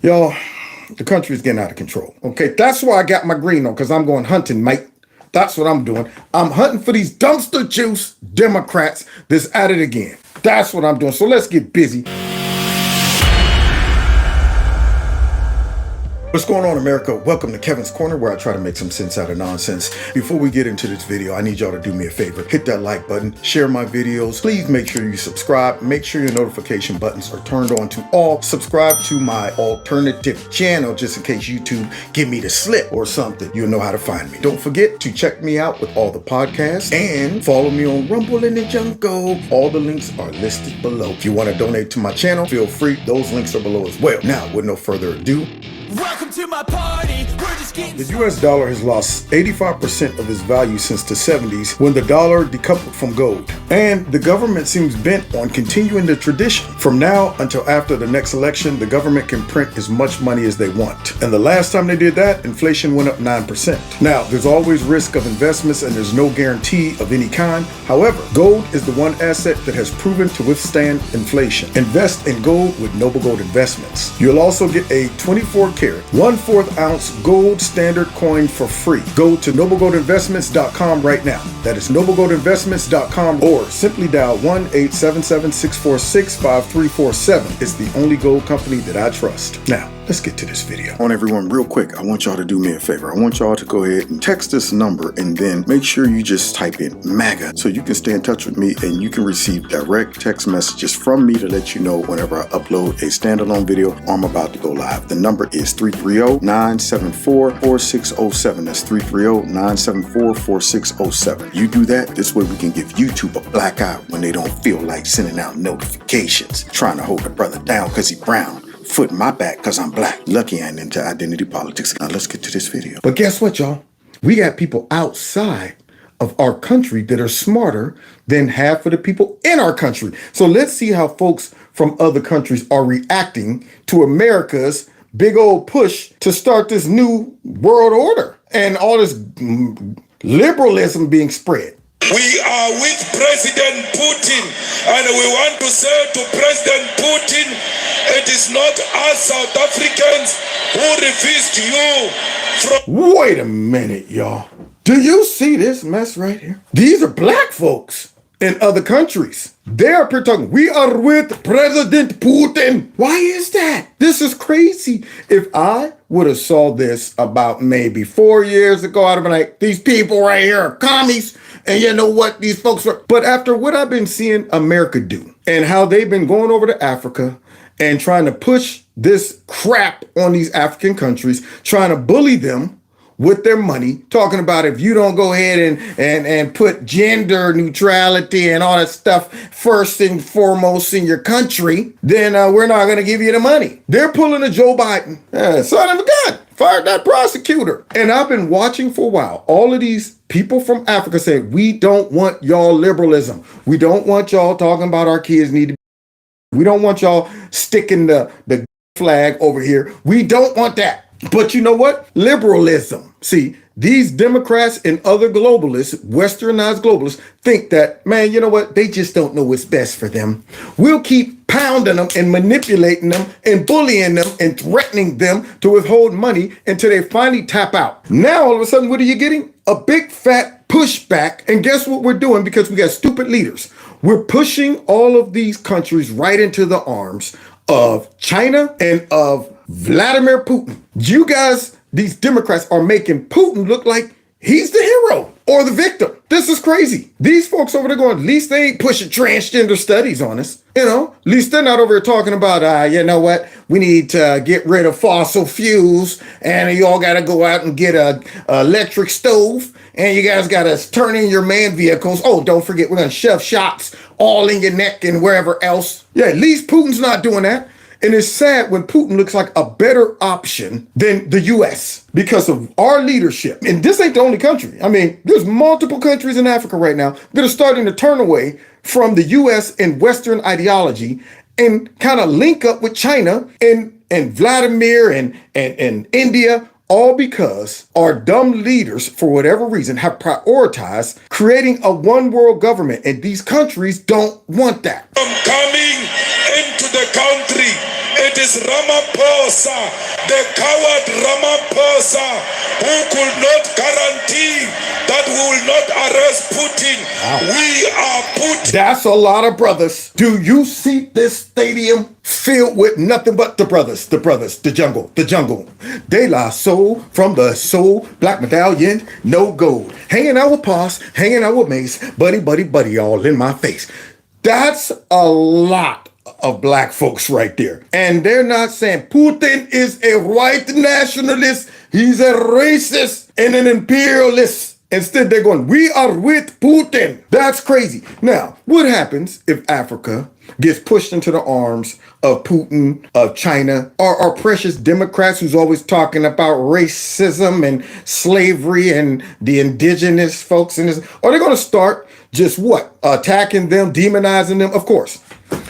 Y'all, the country's getting out of control. Okay, that's why I got my green on, because I'm going hunting, mate. That's what I'm doing. I'm hunting for these dumpster juice Democrats that's at it again. That's what I'm doing. So let's get busy. What's going on, America? Welcome to Kevin's Corner, where I try to make some sense out of nonsense. Before we get into this video, I need y'all to do me a favor. Hit that like button, share my videos. Please make sure you subscribe. Make sure your notification buttons are turned on to all. Subscribe to my alternative channel, just in case YouTube give me the slip or something. You'll know how to find me. Don't forget to check me out with all the podcasts and follow me on Rumble and the Jungle. All the links are listed below. If you want to donate to my channel, feel free. Those links are below as well. Now, with no further ado, welcome to my party. We're just getting the US dollar has lost 85% of its value since the 70s when the dollar decoupled from gold. And the government seems bent on continuing the tradition. From now until after the next election, the government can print as much money as they want. And the last time they did that, inflation went up 9%. Now, there's always risk of investments and there's no guarantee of any kind. However, gold is the one asset that has proven to withstand inflation. Invest in gold with Noble Gold Investments. You'll also get a 24-karat, 1/4 ounce gold standard coin for free. Go to noblegoldinvestments.com right now. That is noblegoldinvestments.com, or simply dial 1-877-646-5347. It's the only gold company that I trust. Now, let's get to this video. On everyone, real quick, I want y'all to do me a favor. I want y'all to go ahead and text this number and then make sure you just type in MAGA so you can stay in touch with me and you can receive direct text messages from me to let you know whenever I upload a standalone video or I'm about to go live. The number is 330-974-4607. That's 330-974-4607. You do that, this way we can give YouTube a black eye when they don't feel like sending out notifications, trying to hold a brother down because he brown. Foot in my back because I'm black. Lucky I ain't into identity politics. Now let's get to this video. But guess what, y'all? We got people outside of our country that are smarter than half of the people in our country. So let's see how folks from other countries are reacting to America's big old push to start this new world order and all this liberalism being spread. We are with President Putin, and we want to say to President Putin, it is not us South Africans who refused you from... Wait a minute, y'all. Do you see this mess right here? These are black folks in other countries. They're up here talking, we are with President Putin. Why is that? This is crazy. If I would have saw this about maybe 4 years ago, I'd have been like, these people right here are commies. And you know what? These folks are. But after what I've been seeing America do and how they've been going over to Africa and trying to push this crap on these African countries, trying to bully them with their money, talking about if you don't go ahead and put gender neutrality and all that stuff first and foremost in your country, then we're not going to give you the money. They're pulling a Joe Biden. Son of a gun. Fired that prosecutor. And I've been watching for a while. All of these people from Africa say, we don't want y'all liberalism. We don't want y'all talking about our kids need to be. We don't want y'all sticking the flag over here. We don't want that. But you know what? Liberalism. See, these Democrats and other globalists, westernized globalists, think that, man, you know what? They just don't know what's best for them. We'll keep pounding them and manipulating them and bullying them and threatening them to withhold money until they finally tap out. Now, all of a sudden, what are you getting? A big fat pushback. And guess what we're doing? Because we got stupid leaders. We're pushing all of these countries right into the arms of China and of Vladimir Putin. You guys, these Democrats, are making Putin look like he's the hero or the victim. This is crazy. These folks over there going, at least they ain't pushing transgender studies on us. You know, at least they're not over here talking about, you know what, we need to get rid of fossil fuels and you all got to go out and get a electric stove and you guys got to turn in your man vehicles. Oh, don't forget, we're going to shove shots all in your neck and wherever else. Yeah, at least Putin's not doing that. And it's sad when Putin looks like a better option than the U.S. because of our leadership. And this ain't the only country. I mean, there's multiple countries in Africa right now that are starting to turn away from the U.S. and Western ideology and kind of link up with China and Vladimir and India, all because our dumb leaders, for whatever reason, have prioritized creating a one world government. And these countries don't want that. From coming into the country, it It is Ramaphosa, the coward Ramaphosa, who could not guarantee that we will not arrest Putin. Wow. We are Putin. That's a lot of brothers. Do you see this stadium filled with nothing but the brothers, the jungle. De La Soul, from the soul, black medallion, no gold. Hanging out with Poss, hanging out with Mace, buddy, all in my face. That's a lot of black folks right there. And they're not saying Putin is a white nationalist, he's a racist and an imperialist. Instead, they're going, we are with Putin. That's crazy. Now, what happens if Africa gets pushed into the arms of Putin, of China, or our precious Democrats who's always talking about racism and slavery and the indigenous folks in this? Are they going to start just what? Attacking them, demonizing them? Of course.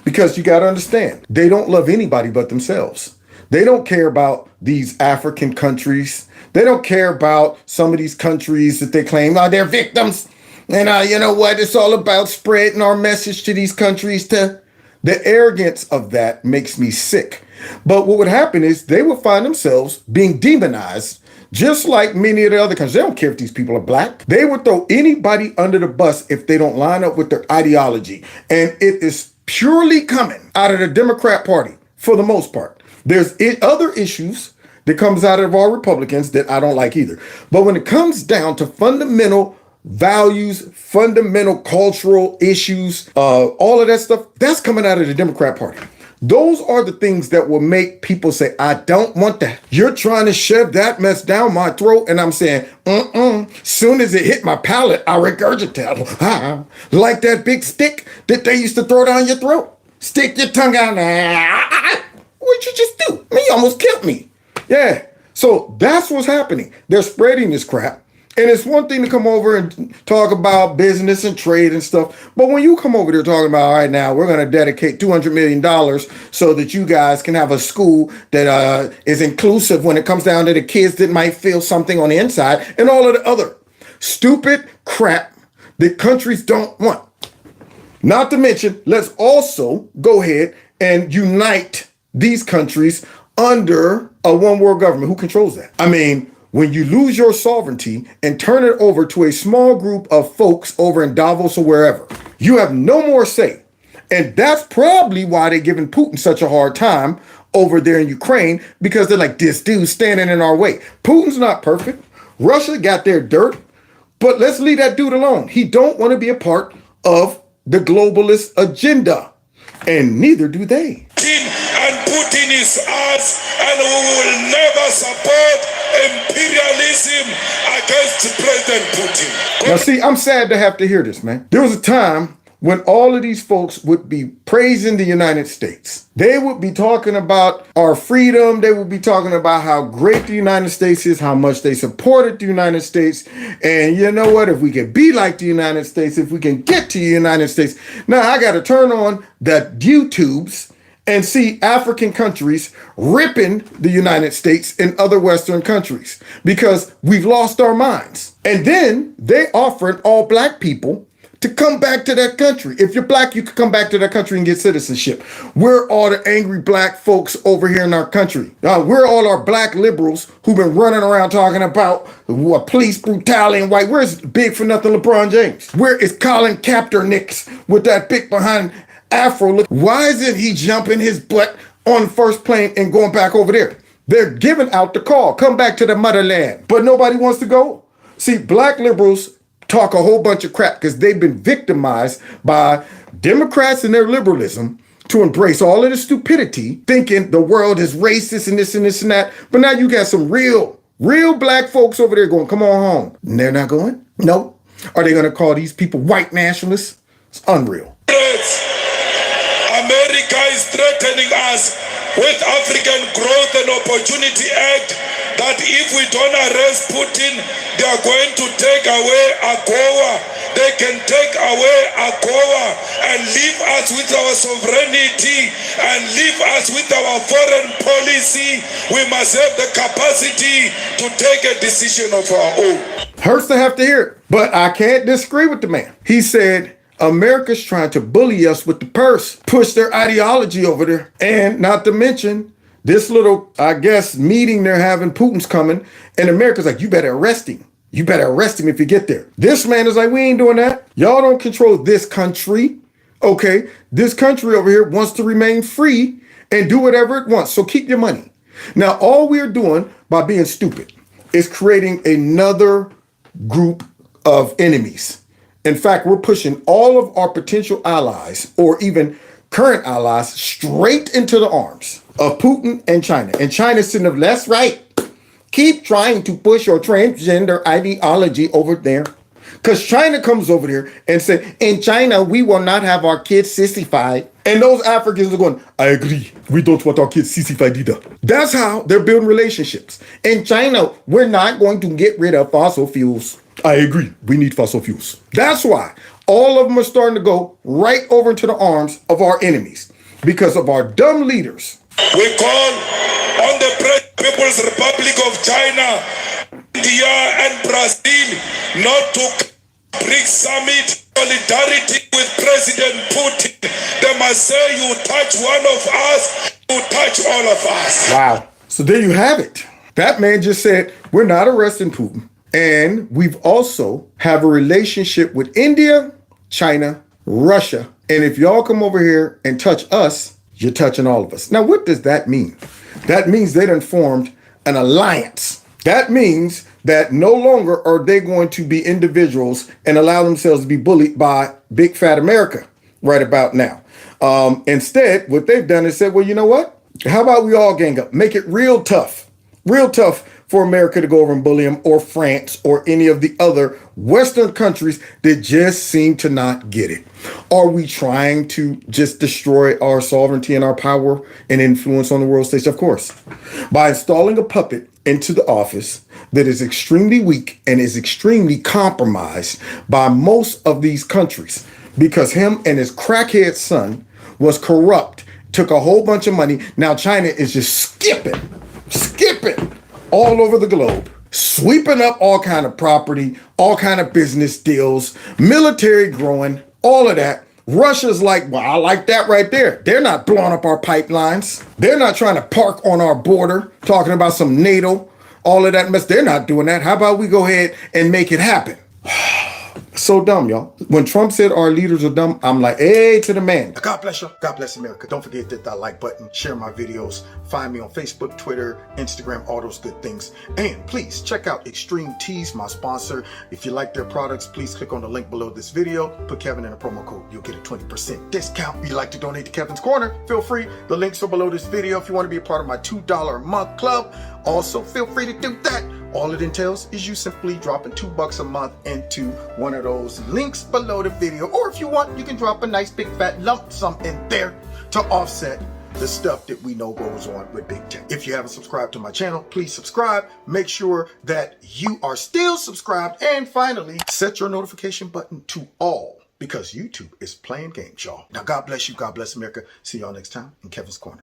Because you got to understand, they don't love anybody but themselves. They don't care about these African countries. They don't care about some of these countries that they claim are their victims. And you know what? It's all about spreading our message to these countries. The arrogance of that makes me sick. But what would happen is they would find themselves being demonized, just like many of the other countries. They don't care if these people are black. They would throw anybody under the bus if they don't line up with their ideology. And it is purely coming out of the Democrat Party for the most part. There's other issues that comes out of our Republicans that I don't like either. But when it comes down to fundamental values, fundamental cultural issues, all of that stuff, that's coming out of the Democrat Party. Those are the things that will make people say, I don't want that. You're trying to shove that mess down my throat. And I'm saying, soon as it hit my palate, I regurgitate. Like that big stick that they used to throw down your throat. Stick your tongue out there. What'd you just do? You almost killed me. Yeah. So that's what's happening. They're spreading this crap. And it's one thing to come over and talk about business and trade and stuff. But when you come over there talking about, all right, now we're going to dedicate $200 million so that you guys can have a school that is inclusive when it comes down to the kids that might feel something on the inside and all of the other stupid crap that countries don't want. Not to mention, let's also go ahead and unite these countries under a one world government. Who controls that? I mean, when you lose your sovereignty and turn it over to a small group of folks over in Davos or wherever, you have no more say. And that's probably why they're giving Putin such a hard time over there in Ukraine, because they're like, this dude's standing in our way. Putin's not perfect. Russia got their dirt, but let's leave that dude alone. He don't want to be a part of the globalist agenda, and neither do they. And Putin is us, and we will never support imperialism against President Putin. Now, see, I'm sad to have to hear this, man. There was a time when all of these folks would be praising the United States. They would be talking about our freedom. They would be talking about how great the United States is, how much they supported the United States. And you know what? If we can be like the United States, if we can get to the United States. Now, I got to turn on the YouTubes and see African countries ripping the United States and other Western countries because we've lost our minds. And then they offered all black people to come back to that country. If you're black, you can come back to that country and get citizenship. We're all the angry black folks over here in our country. We're all our black liberals who've been running around talking about police brutality and white. Where's big for nothing LeBron James? Where is Colin Kaepernick with that big behind afro? Why isn't he jumping his butt on first plane and going back over there? They're giving out the call. Come back to the motherland. But nobody wants to go. See, black liberals talk a whole bunch of crap because they've been victimized by Democrats and their liberalism to embrace all of the stupidity, thinking the world is racist and this and this and that. But now you got some real black folks over there going, come on home. And they're not going? No. Are they going to call these people white nationalists? It's unreal. America is threatening us with African Growth and Opportunity Act that if we don't arrest Putin, they are going to take away AGOA. They can take away AGOA and leave us with our sovereignty and leave us with our foreign policy. We must have the capacity to take a decision of our own. Hurts to have to hear it, but I can't disagree with the man. He said, America's trying to bully us with the purse, push their ideology over there. And not to mention, this little, I guess, meeting they're having, Putin's coming, and America's like, you better arrest him. You better arrest him if you get there. This man is like, we ain't doing that. Y'all don't control this country. Okay, this country over here wants to remain free and do whatever it wants. So keep your money. Now, all we're doing by being stupid is creating another group of enemies. In fact, we're pushing all of our potential allies or even current allies straight into the arms of Putin and China. And China's sitting up, that's right. Keep trying to push your transgender ideology over there. Because China comes over there and say, in China, we will not have our kids sissified. And those Africans are going, I agree. We don't want our kids sissified either. That's how they're building relationships. In China, we're not going to get rid of fossil fuels. I agree. We need fossil fuels. That's why all of them are starting to go right over into the arms of our enemies because of our dumb leaders. We call on the People's Republic of China, India and Brazil not to BRICS summit solidarity with President Putin. They must say, you touch one of us, you touch all of us. Wow. So there you have it. That man just said, we're not arresting Putin. And we've also have a relationship with India, China, Russia. And if y'all come over here and touch us, you're touching all of us. Now, what does that mean? That means they done formed an alliance. That means that no longer are they going to be individuals and allow themselves to be bullied by big fat America right about now. Instead, what they've done is said, well, you know what? How about we all gang up? Make it real tough for America to go over and bully them, or France or any of the other Western countries that just seem to not get it. Are we trying to just destroy our sovereignty and our power and influence on the world stage? Of course. By installing a puppet into the office that is extremely weak and is extremely compromised by most of these countries, because him and his crackhead son was corrupt, took a whole bunch of money. Now China is just skipping all over the globe, sweeping up all kind of property, all kind of business deals, military growing, all of that. Russia's like, well, I like that right there. They're not blowing up our pipelines. They're not trying to park on our border, talking about some NATO, all of that mess. They're not doing that. How about we go ahead and make it happen? So dumb, y'all. When Trump said our leaders are dumb, I'm like, hey, to the man. God bless y'all. God bless America. Don't forget to hit that like button, share my videos, find me on Facebook, Twitter, Instagram, all those good things. And please check out Extreme Teas, my sponsor. If you like their products, please click on the link below this video. Put Kevin in a promo code. You'll get a 20% discount. If you'd like to donate to Kevin's Corner, feel free. The links are below this video. If you want to be a part of my $2 a month club, also feel free to do that. All it entails is you simply dropping $2 a month into one of those links below the video. Or if you want, you can drop a nice big fat lump sum in there to offset the stuff that we know goes on with big tech. If you haven't subscribed to my channel, please subscribe. Make sure that you are still subscribed. And finally, set your notification button to all, because YouTube is playing games, y'all. Now, God bless you. God bless America. See y'all next time in Kevin's Corner.